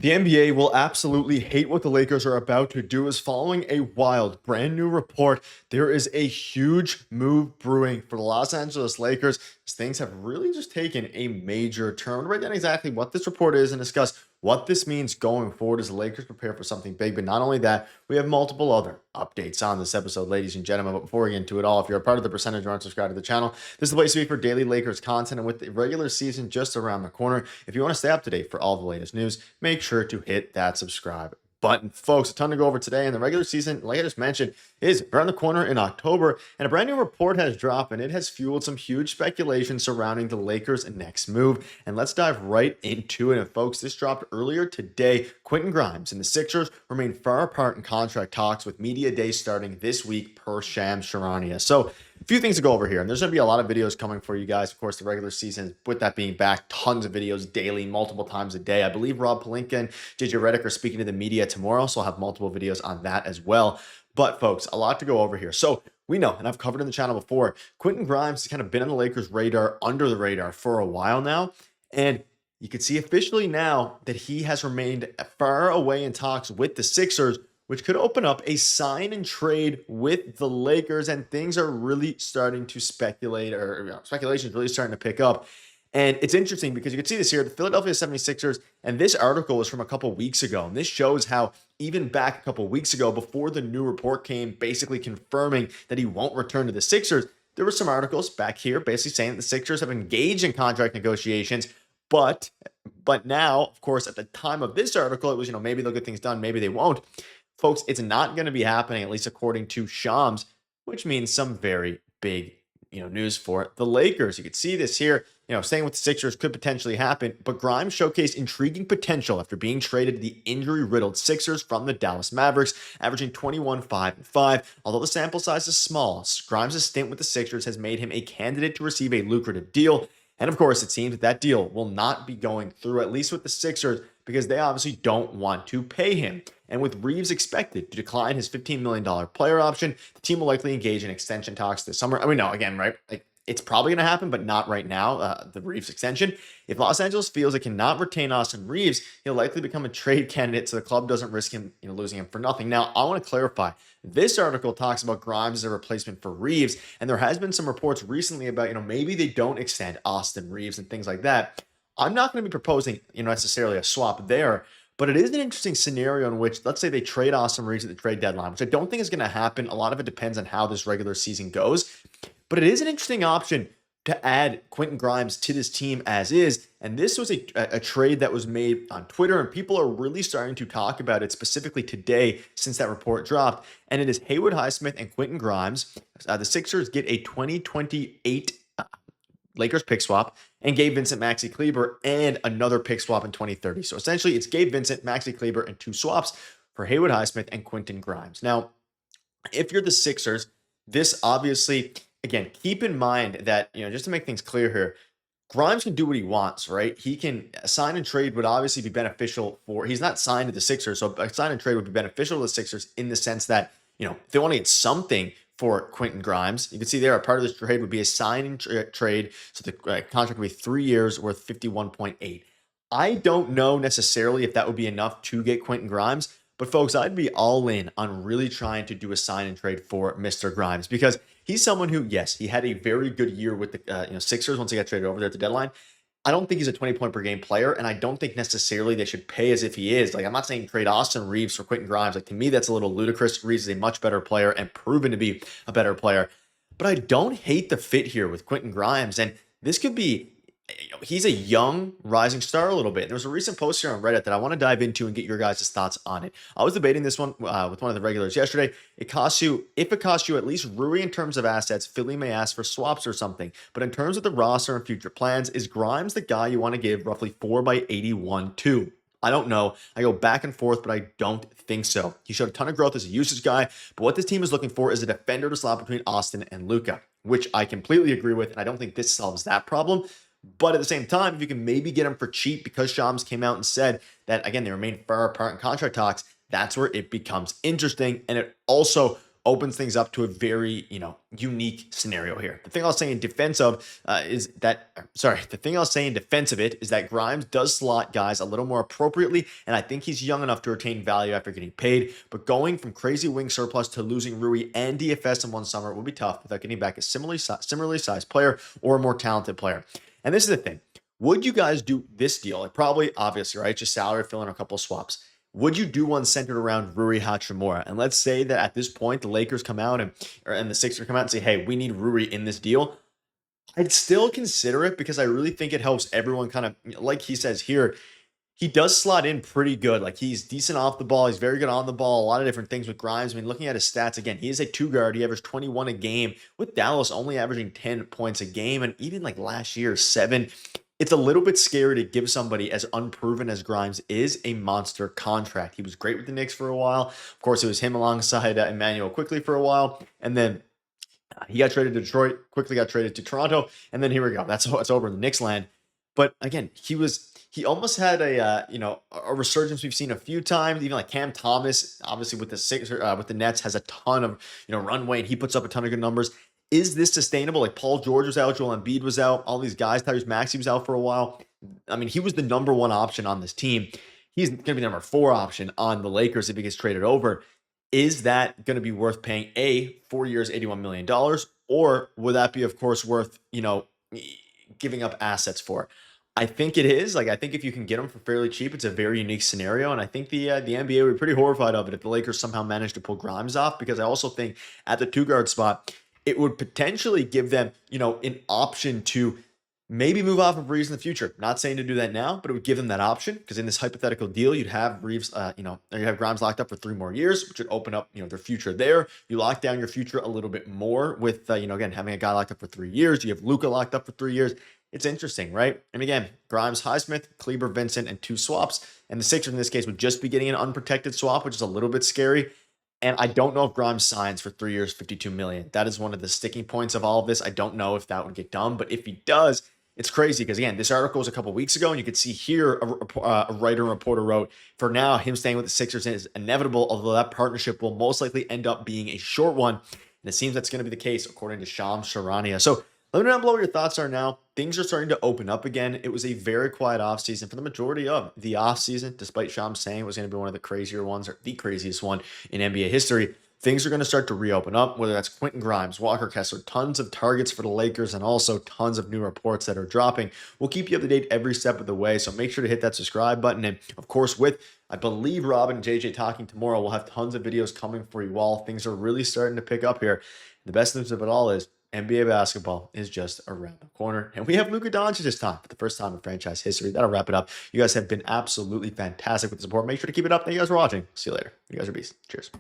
The NBA will absolutely hate what the Lakers are about to do is following a wild, brand new report. There is a huge move brewing for the Los Angeles Lakers as things have really just taken a major turn. We'll write down exactly what this report is and discuss what this means going forward as the Lakers prepare for something big. But not only that, we have multiple other updates on this episode, ladies and gentlemen. But before we get into it all, if you're a part of the percentage or aren't subscribed to the channel, this is the place to be for daily Lakers content. And with the regular season just around the corner, if you want to stay up to date for all the latest news, make sure to hit that subscribe button. Folks, a ton to go over today. And the regular season, like I just mentioned, is around the corner in October. And a brand new report has dropped, and it has fueled some huge speculation surrounding the Lakers' next move. And let's dive right into it. And folks, this dropped earlier today. Quentin Grimes and the Sixers remain far apart in contract talks, with media day starting this week per Shams Charania. So a few things to go over here, and there's going to be a lot of videos coming for you guys. Of course, the regular season, with that being back, tons of videos daily, multiple times a day. I believe Rob Pelinka and JJ Redick are speaking to the media tomorrow, so I'll have multiple videos on that as well. But folks, a lot to go over here. So we know, and I've covered in the channel before, Quentin Grimes has kind of been on the Lakers' radar, under the radar for a while now, and you can see officially now that he has remained far away in talks with the Sixers, which could open up a sign and trade with the Lakers, and things are really starting to speculate, or speculation is really starting to pick up. And it's interesting because you can see this here, the Philadelphia 76ers, and this article is from a couple weeks ago, and this shows how even back a couple weeks ago, before the new report came basically confirming that he won't return to the Sixers, there were some articles back here basically saying that the Sixers have engaged in contract negotiations, but now, of course, at the time of this article, it was, maybe they'll get things done, maybe they won't. Folks, it's not going to be happening, at least according to Shams, which means some very big, news for the Lakers. You can see this here, staying with the Sixers could potentially happen, but Grimes showcased intriguing potential after being traded to the injury-riddled Sixers from the Dallas Mavericks, averaging 21, 5, and 5. Although the sample size is small, Grimes' stint with the Sixers has made him a candidate to receive a lucrative deal. And of course, it seems that that deal will not be going through, at least with the Sixers, because they obviously don't want to pay him. And with Reaves expected to decline his $15 million player option, the team will likely engage in extension talks this summer. I mean, no, again, right? It's probably going to happen, but not right now, the Reaves extension. If Los Angeles feels it cannot retain Austin Reaves, he'll likely become a trade candidate, so the club doesn't risk him, losing him for nothing. Now, I want to clarify. This article talks about Grimes as a replacement for Reaves, and there has been some reports recently about, maybe they don't extend Austin Reaves and things like that. I'm not going to be proposing, necessarily a swap there, but it is an interesting scenario in which, let's say they trade Austin Reaves at the trade deadline, which I don't think is going to happen. A lot of it depends on how this regular season goes, but it is an interesting option to add Quentin Grimes to this team as is. And this was a trade that was made on Twitter, and people are really starting to talk about it specifically today since that report dropped. And it is Haywood Highsmith and Quentin Grimes. The Sixers get a 2028 Lakers pick swap, and Gabe Vincent, Maxi Kleber, and another pick swap in 2030. So essentially, it's Gabe Vincent, Maxi Kleber, and 2 swaps for Haywood Highsmith and Quentin Grimes. Now, if you're the Sixers, this obviously, again, keep in mind that, just to make things clear here, Grimes can do what he wants, right? He can sign and trade would obviously be beneficial he's not signed to the Sixers, so a sign and trade would be beneficial to the Sixers in the sense that, if they want to get something for Quentin Grimes, you can see there a part of this trade would be a sign and trade, so the contract would be 3 years worth 51.8. I don't know necessarily if that would be enough to get Quentin Grimes, but folks, I'd be all in on really trying to do a sign and trade for Mr. Grimes, because he's someone who, yes, he had a very good year with the Sixers once he got traded over there at the deadline. I don't think he's a 20-point per game player, and I don't think necessarily they should pay as if he is. I'm not saying trade Austin Reaves for Quentin Grimes. To me, that's a little ludicrous. Reaves is a much better player and proven to be a better player. But I don't hate the fit here with Quentin Grimes, and this could be, he's a young rising star a little bit. There was a recent post here on Reddit that I want to dive into and get your guys' thoughts on it. I was debating this one with one of the regulars yesterday. If it costs you at least Rui in terms of assets, Philly may ask for swaps or something. But in terms of the roster and future plans, is Grimes the guy you want to give roughly 4x81 to? I don't know. I go back and forth, but I don't think so. He showed a ton of growth as a usage guy, but what this team is looking for is a defender to slot between Austin and Luka, which I completely agree with, and I don't think this solves that problem. But at the same time, if you can maybe get him for cheap, because Shams came out and said that, again, they remain far apart in contract talks, that's where it becomes interesting. And it also opens things up to a very, unique scenario here. The thing I was saying in defense of is that, sorry, the thing I was saying in defense of it is that Grimes does slot guys a little more appropriately, and I think he's young enough to retain value after getting paid. But going from crazy wing surplus to losing Rui and DFS in one summer would be tough without getting back a similarly sized player or a more talented player. And this is the thing. Would you guys do this deal? Like probably, obviously, right? Just salary, fill in a couple swaps. Would you do one centered around Rui Hachimura? And let's say that at this point, the Lakers come out and the Sixers come out and say, hey, we need Rui in this deal. I'd still consider it because I really think it helps everyone kind of, like he says here, he does slot in pretty good. Like he's decent off the ball. He's very good on the ball. A lot of different things with Grimes. I mean, looking at his stats again, he is a two guard. He averaged 21 a game with Dallas only averaging 10 points a game. And even like last year, 7. It's a little bit scary to give somebody as unproven as Grimes is a monster contract. He was great with the Knicks for a while. Of course, it was him alongside Emmanuel quickly for a while. And then he got traded to Detroit, quickly got traded to Toronto. And then here we go. That's over in the Knicks land. But again, he almost had a resurgence we've seen a few times. Even like Cam Thomas, obviously with the Nets, has a ton of runway, and he puts up a ton of good numbers. Is this sustainable? Like Paul George was out, Joel Embiid was out, all these guys, Tyrese Maxey was out for a while. I mean, he was the number 1 option on this team. He's going to be the number 4 option on the Lakers if he gets traded over. Is that going to be worth paying 4 years, $81 million? Or would that be, of course, worth, giving up assets for? I think it is. Like, I think if you can get him for fairly cheap, it's a very unique scenario. And I think the NBA would be pretty horrified of it if the Lakers somehow managed to pull Grimes off, because I also think at the 2-guard spot, it would potentially give them, an option to maybe move off of Reaves in the future. Not saying to do that now, but it would give them that option, because in this hypothetical deal, you'd have Reaves, you have Grimes locked up for 3 more years, which would open up, their future there. You lock down your future a little bit more with, again, having a guy locked up for 3 years. You have Luka locked up for 3 years. It's interesting, right? And again, Grimes, Highsmith, Kleber, Vincent, and 2 swaps. And the Sixers in this case would just be getting an unprotected swap, which is a little bit scary. And I don't know if Grimes signs for 3 years, $52 million. That is one of the sticking points of all of this. I don't know if that would get done, but if he does, it's crazy because, again, this article was a couple weeks ago, and you could see here a writer and reporter wrote, for now, him staying with the Sixers is inevitable, although that partnership will most likely end up being a short one. And it seems that's going to be the case, according to Shams Charania. So let me know down below what your thoughts are now. Things are starting to open up again. It was a very quiet offseason for the majority of the offseason, despite Shams saying it was going to be one of the crazier ones, or the craziest one in NBA history. Things are going to start to reopen up, whether that's Quentin Grimes, Walker Kessler, tons of targets for the Lakers, and also tons of new reports that are dropping. We'll keep you up to date every step of the way, so make sure to hit that subscribe button. And of course, with, I believe, Robin and JJ talking tomorrow, we'll have tons of videos coming for you all. Things are really starting to pick up here. The best news of it all is NBA basketball is just around the corner. And we have Luka Doncic this time for the first time in franchise history. That'll wrap it up. You guys have been absolutely fantastic with the support. Make sure to keep it up. Thank you guys for watching. See you later. You guys are beasts. Cheers.